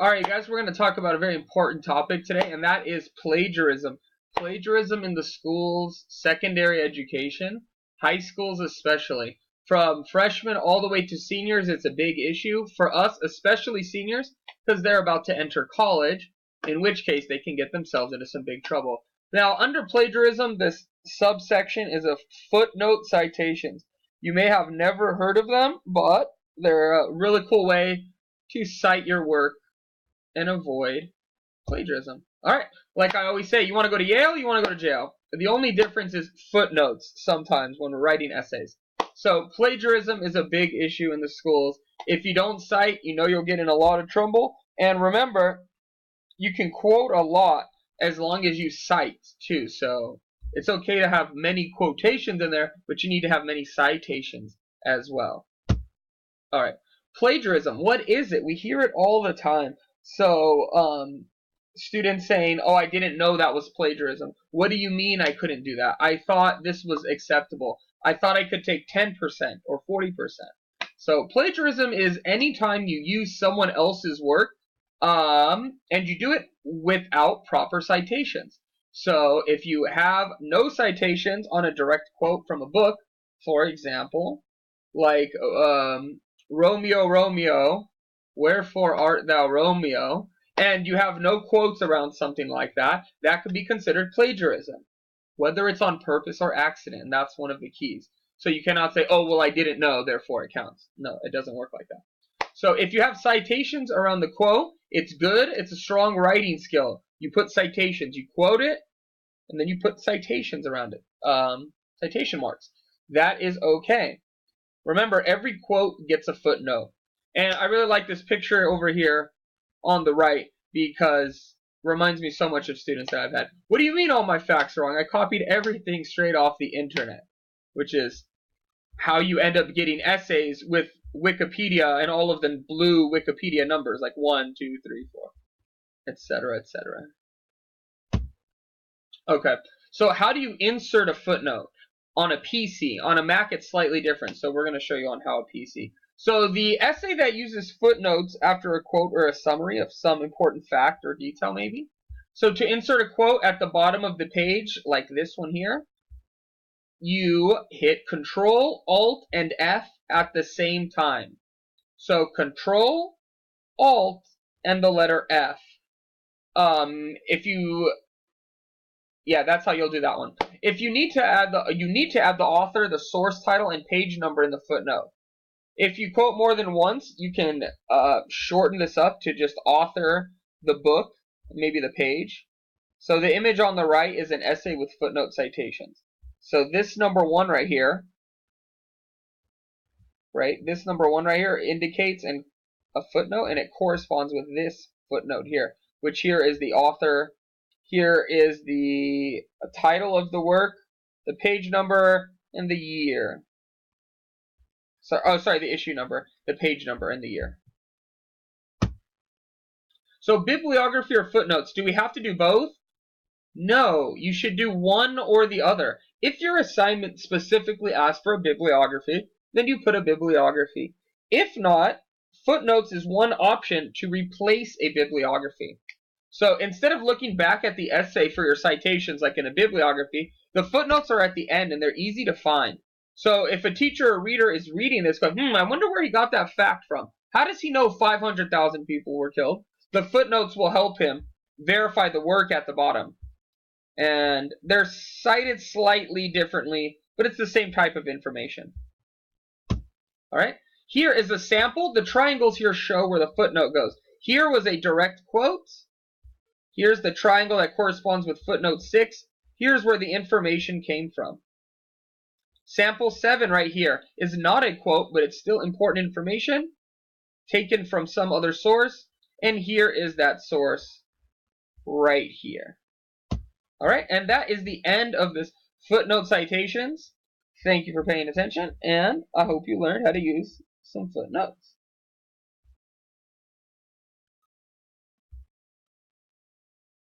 Alright guys, we're going to talk about a very important topic today, and that is plagiarism. Plagiarism in the schools, secondary education, high schools especially. From freshmen all the way to seniors, it's a big issue. For us, especially seniors, because they're about to enter college, in which case they can get themselves into some big trouble. Now, under plagiarism, this subsection is of footnote citations. You may have never heard of them, but they're a really cool way to cite your work and avoid plagiarism. Alright, like I always say, you want to go to Yale, you want to go to jail. The only difference is footnotes sometimes when we're writing essays. So plagiarism is a big issue in the schools. If you don't cite, you know you'll get in a lot of trouble. And remember, you can quote a lot as long as you cite too. So it's okay to have many quotations in there, but you need to have many citations as well. Alright, plagiarism, what is it? We hear it all the time. So, students saying, oh, I didn't know that was plagiarism. What do you mean I couldn't do that? I thought this was acceptable. I thought I could take 10% or 40%. So, plagiarism is any time you use someone else's work, and you do it without proper citations. So, if you have no citations on a direct quote from a book, for example, like, Romeo, Romeo, wherefore art thou Romeo, and you have no quotes around something like that, that could be considered plagiarism, whether it's on purpose or accident, and that's one of the keys. So you cannot say, oh, well, I didn't know, therefore it counts. No, it doesn't work like that. So if you have citations around the quote, it's good, it's a strong writing skill. You put citations, you quote it, and then you put citations around it, citation marks. That is okay. Remember, every quote gets a footnote. And I really like this picture over here on the right because it reminds me so much of students that I've had. What do you mean all my facts are wrong? I copied everything straight off the internet, which is how you end up getting essays with Wikipedia and all of the blue Wikipedia numbers, like 1, 2, 3, 4, etc., etc. Okay, so how do you insert a footnote? On a PC. On a Mac, it's slightly different, so we're going to show you on how a PC. So the essay that uses footnotes after a quote or a summary of some important fact or detail, maybe. So to insert a quote at the bottom of the page, like this one here, you hit Control, Alt, and F at the same time. So Control, Alt, and the letter F. Yeah, that's how you'll do that one. If you need to add the author, the source title, and page number in the footnote. If you quote more than once, you can shorten this up to just author, the book, maybe the page. So the image on the right is an essay with footnote citations. So this number 1 right here, this number 1 right here indicates a footnote, and it corresponds with this footnote here, which here is the author. Here is the title of the work, the page number, and the year. So, the issue number, the page number, and the year. So bibliography or footnotes, do we have to do both? No, you should do one or the other. If your assignment specifically asks for a bibliography, then you put a bibliography. If not, footnotes is one option to replace a bibliography. So instead of looking back at the essay for your citations like in a bibliography, the footnotes are at the end and they're easy to find. So if a teacher or reader is reading this going, I wonder where he got that fact from. How does he know 500,000 people were killed? The footnotes will help him verify the work at the bottom. And they're cited slightly differently, but it's the same type of information. Alright, here is a sample. The triangles here show where the footnote goes. Here was a direct quote. Here's the triangle that corresponds with footnote 6. Here's where the information came from. Sample 7 right here is not a quote, but it's still important information taken from some other source. And here is that source right here. Alright, and that is the end of this footnote citations. Thank you for paying attention, and I hope you learned how to use some footnotes.